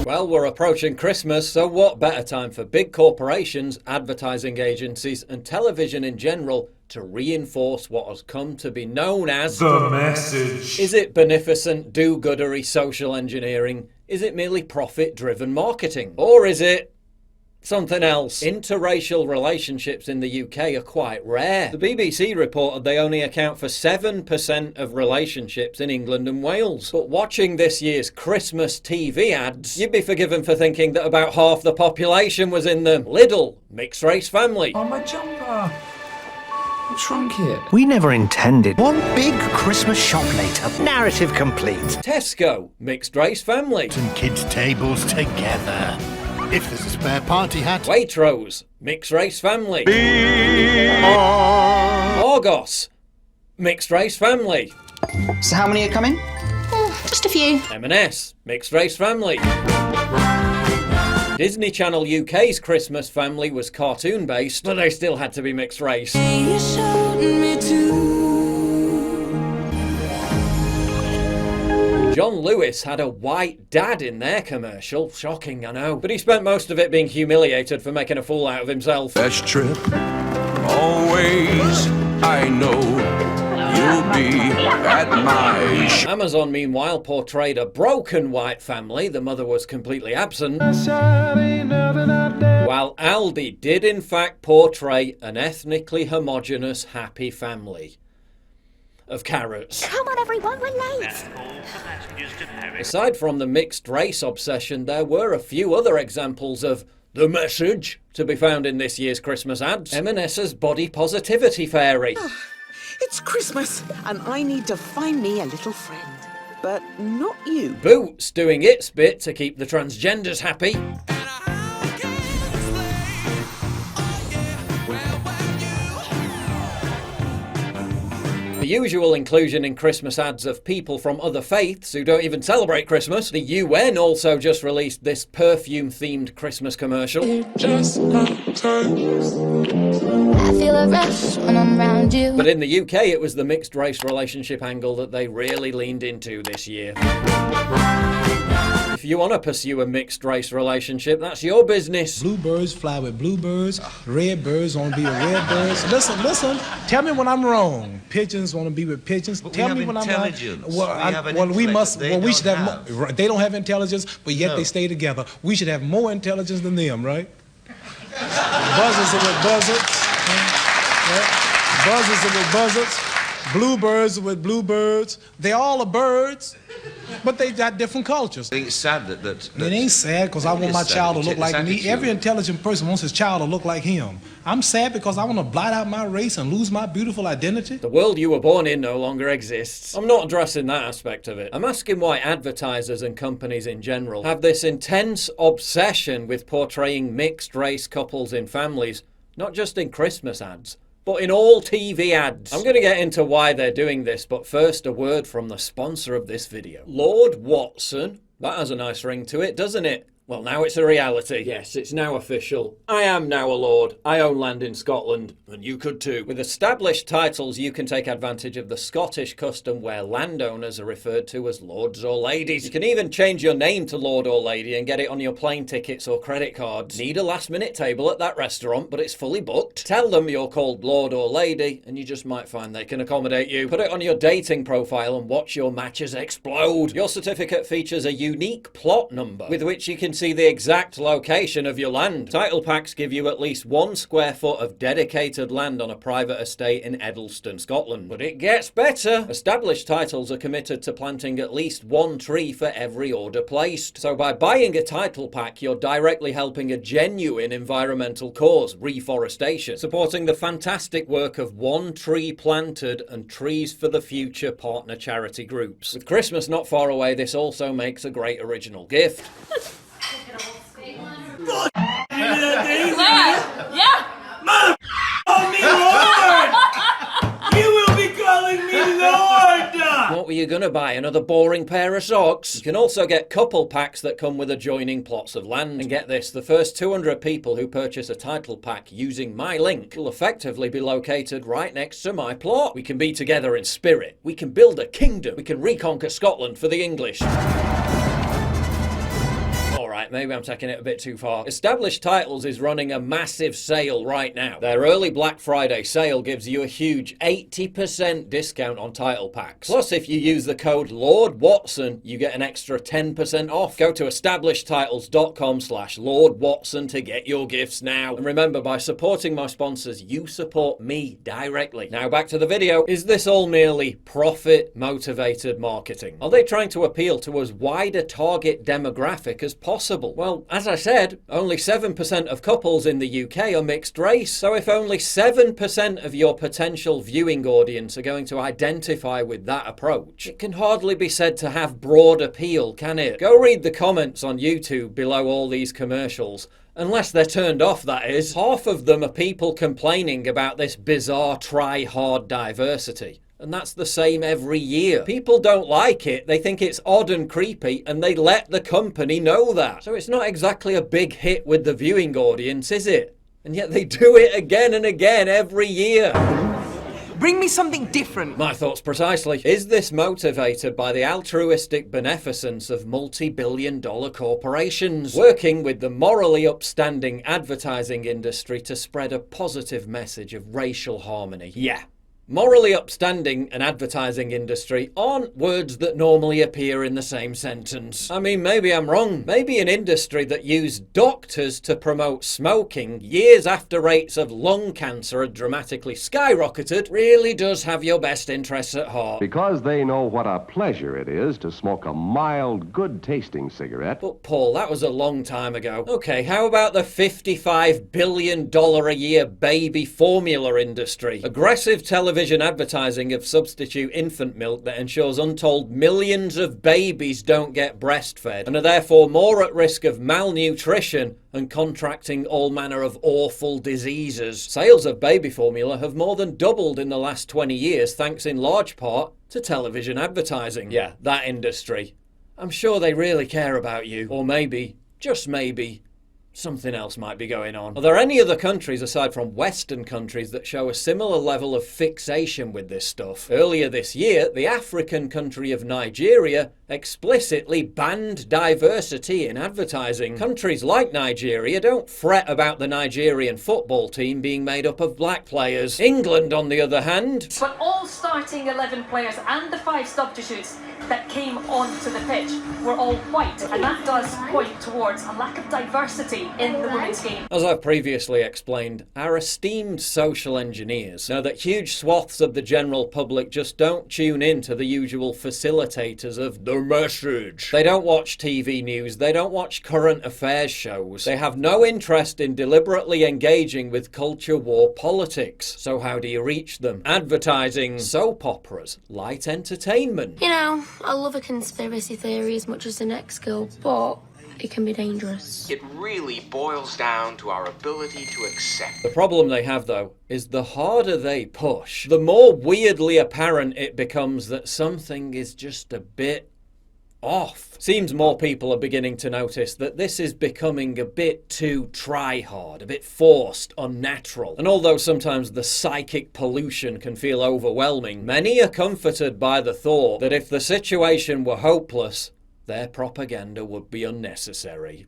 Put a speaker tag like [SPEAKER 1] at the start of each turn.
[SPEAKER 1] Well, we're approaching Christmas, so what better time for big corporations, advertising agencies and television in general to reinforce what has come to be known as
[SPEAKER 2] the message.
[SPEAKER 1] Is it beneficent, do-goodery social engineering? Is it merely profit-driven marketing? Or is it something else? Interracial relationships in the UK are quite rare. The BBC reported they only account for 7% of relationships in England and Wales. But watching this year's Christmas TV ads, you'd be forgiven for thinking that about half the population was in the Lidl mixed-race family.
[SPEAKER 2] Oh, my jumper. I shrunk it.
[SPEAKER 3] We never intended. One big Christmas shop later. Narrative complete.
[SPEAKER 1] Tesco mixed-race family.
[SPEAKER 4] And kids' tables together. If there's a spare party hat.
[SPEAKER 1] Waitrose mixed-race family. Argos mixed-race family.
[SPEAKER 5] So how many are coming?
[SPEAKER 6] Just a few.
[SPEAKER 1] M&S mixed-race family. Disney Channel UK's Christmas family was cartoon-based, but they still had to be mixed-race. John Lewis had a white dad in their commercial. Shocking, I know. But he spent most of it being humiliated for making a fool out of himself.
[SPEAKER 7] Best trip, always, I know you'll be at my
[SPEAKER 1] Amazon, meanwhile, portrayed a broken white family. The mother was completely absent. While Aldi did in fact portray an ethnically homogenous happy family of carrots.
[SPEAKER 6] Come on, everyone, we're late.
[SPEAKER 1] Aside from the mixed race obsession, there were a few other examples of the message to be found in this year's Christmas ads. M&S's body positivity fairy.
[SPEAKER 8] It's Christmas, and I need to find me a little friend. But not you.
[SPEAKER 1] Boots doing its bit to keep the transgenders happy. The usual inclusion in Christmas ads of people from other faiths who don't even celebrate Christmas. The UN also just released this perfume-themed Christmas commercial.
[SPEAKER 6] I feel a rush when I'm around you.
[SPEAKER 1] But in the UK, it was the mixed-race relationship angle that they really leaned into this year. If you want to pursue a mixed-race relationship, that's your business.
[SPEAKER 9] Bluebirds fly with bluebirds, red birds want to be with red birds. Listen, tell me when I'm wrong. Pigeons want to be with pigeons.
[SPEAKER 10] But
[SPEAKER 9] tell
[SPEAKER 10] we
[SPEAKER 9] me
[SPEAKER 10] have
[SPEAKER 9] when I'm wrong.
[SPEAKER 10] intelligence.
[SPEAKER 9] We should have. They don't have intelligence, but yet they stay together. We should have more intelligence than them, right? Buzzards are with buzzards. Right? Buzzards are with buzzards. Bluebirds are with bluebirds. They all are birds, but they got different cultures.
[SPEAKER 10] I think it's sad that
[SPEAKER 9] it ain't sad because I want my child to look like me. Every intelligent person wants his child to look like him. I'm sad because I want to blot out my race and lose my beautiful identity.
[SPEAKER 1] The world you were born in no longer exists. I'm not addressing that aspect of it. I'm asking why advertisers and companies in general have this intense obsession with portraying mixed-race couples in families, not just in Christmas ads, but in all TV ads. I'm going to get into why they're doing this, but first a word from the sponsor of this video. Lord Watson. That has a nice ring to it, doesn't it? Well, now it's a reality. Yes, it's now official. I am now a lord. I own land in Scotland, and you could too. With established titles, you can take advantage of the Scottish custom where landowners are referred to as lords or ladies. You can even change your name to lord or lady and get it on your plane tickets or credit cards. Need a last-minute table at that restaurant, but it's fully booked? Tell them you're called lord or lady, and you just might find they can accommodate you. Put it on your dating profile and watch your matches explode. Your certificate features a unique plot number with which you can see the exact location of your land. Title packs give you at least 1 square foot of dedicated land on a private estate in Edelston, Scotland. But it gets better. Established titles are committed to planting at least 1 tree for every order placed. So by buying a title pack, you're directly helping a genuine environmental cause, reforestation, supporting the fantastic work of One Tree Planted and Trees for the Future partner charity groups. With Christmas not far away, this also makes a great original gift. What were you gonna buy? Another boring pair of socks? You can also get couple packs that come with adjoining plots of land. And get this, the first 200 people who purchase a title pack using my link will effectively be located right next to my plot. We can be together in spirit. We can build a kingdom. We can reconquer Scotland for the English. Alright, maybe I'm taking it a bit too far. Established Titles is running a massive sale right now. Their early Black Friday sale gives you a huge 80% discount on title packs. Plus, if you use the code Lord Watson, you get an extra 10% off. Go to establishedtitles.com/Lord Watson to get your gifts now. And remember, by supporting my sponsors, you support me directly. Now back to the video. Is this all merely profit-motivated marketing? Are they trying to appeal to as wide a target demographic as possible? Well, as I said, only 7% of couples in the UK are mixed race. So if only 7% of your potential viewing audience are going to identify with that approach, it can hardly be said to have broad appeal, can it? Go read the comments on YouTube below all these commercials. Unless they're turned off, that is. Half of them are people complaining about this bizarre try-hard diversity. And that's the same every year. People don't like it, they think it's odd and creepy, and they let the company know that. So it's not exactly a big hit with the viewing audience, is it? And yet they do it again and again every year.
[SPEAKER 10] Bring me something different.
[SPEAKER 1] My thoughts precisely. Is this motivated by the altruistic beneficence of multi-billion-dollar corporations, working with the morally upstanding advertising industry to spread a positive message of racial harmony? Yeah. Morally upstanding and advertising industry aren't words that normally appear in the same sentence. I mean, maybe I'm wrong. Maybe an industry that used doctors to promote smoking years after rates of lung cancer had dramatically skyrocketed really does have your best interests at heart.
[SPEAKER 11] Because they know what a pleasure it is to smoke a mild, good-tasting cigarette.
[SPEAKER 1] But Paul, that was a long time ago. Okay, how about the $55 billion a year baby formula industry? Aggressive television advertising of substitute infant milk that ensures untold millions of babies don't get breastfed and are therefore more at risk of malnutrition and contracting all manner of awful diseases. Sales of baby formula have more than doubled in the last 20 years thanks in large part to television advertising. Yeah, that industry. I'm sure they really care about you. Or maybe, just maybe, something else might be going on. Are there any other countries aside from Western countries that show a similar level of fixation with this stuff? Earlier this year, the African country of Nigeria explicitly banned diversity in advertising. Countries like Nigeria don't fret about the Nigerian football team being made up of black players. England, on the other hand...
[SPEAKER 12] But all starting 11 players and the 5 substitutes that came onto the pitch were all white, and that does point towards a lack of diversity in the women's game.
[SPEAKER 1] As I've previously explained, our esteemed social engineers know that huge swaths of the general public just don't tune in to the usual facilitators of the message. They don't watch TV news, they don't watch current affairs shows. They have no interest in deliberately engaging with culture war politics. So how do you reach them? Advertising, soap operas, light entertainment.
[SPEAKER 6] You know, I love a conspiracy theory as much as the next girl, but it can be dangerous.
[SPEAKER 13] It really boils down to our ability to accept.
[SPEAKER 1] The problem they have, though, is the harder they push, the more weirdly apparent it becomes that something is just a bit off. Seems more people are beginning to notice that this is becoming a bit too try-hard, a bit forced, unnatural. And although sometimes the psychic pollution can feel overwhelming, many are comforted by the thought that if the situation were hopeless, their propaganda would be unnecessary.